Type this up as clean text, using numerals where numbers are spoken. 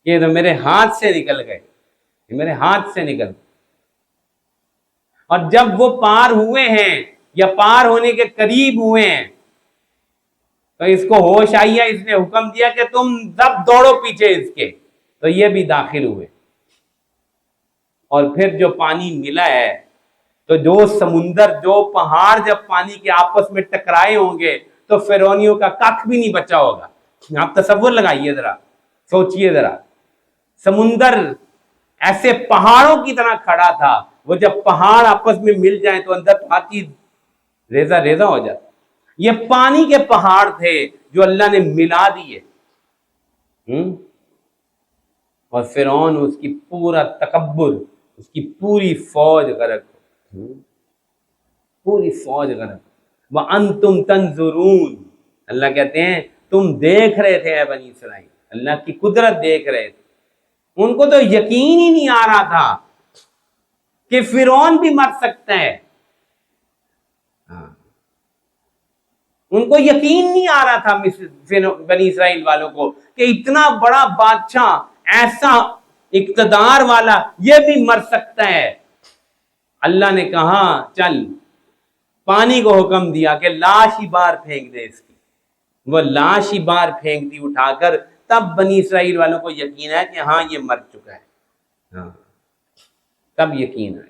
یہ تو میرے ہاتھ سے نکل گئے، یہ میرے ہاتھ سے نکل گئے۔ اور جب وہ پار ہوئے ہیں یا پار ہونے کے قریب ہوئے ہیں تو اس کو ہوش آئی ہے، اس نے حکم دیا کہ تم سب دوڑو پیچھے اس کے، تو یہ بھی داخل ہوئے۔ اور پھر جو پانی ملا ہے تو جو سمندر، جو پہاڑ جب پانی کے آپس میں ٹکرائے ہوں گے تو فرعونیوں کا ککھ بھی نہیں بچا ہوگا۔ آپ تصور لگائیے ذرا، سوچئے ذرا، سمندر ایسے پہاڑوں کی طرح کھڑا تھا، وہ جب پہاڑ آپس میں مل جائیں تو اندر ہر چیز ریزہ ریزہ ہو جاتا۔ یہ پانی کے پہاڑ تھے جو اللہ نے ملا دیے، اور فرعون اس کی پورا تکبر، اس کی پوری فوج غرق، پوری فوج غرق۔ وَأَنْتُمْ تَنْظُرُونَ، اللہ کہتے ہیں تم دیکھ رہے تھے اے بنی اسرائیل، اللہ کی قدرت دیکھ رہے تھے۔ ان کو تو یقین ہی نہیں آ رہا تھا کہ فرعون بھی مر سکتا ہے، ان کو یقین نہیں آ رہا تھا بنی اسرائیل والوں کو کہ اتنا بڑا بادشاہ، ایسا اقتدار والا، یہ بھی مر سکتا ہے۔ اللہ نے کہا چل، پانی کو حکم دیا کہ لاش ہی باہر پھینک دے اس کی، وہ لاش ہی باہر پھینک دی اٹھا کر، تب بنی اسرائیل والوں کو یقین ہے کہ ہاں یہ مر چکا ہے، ہاں تب یقین ہے۔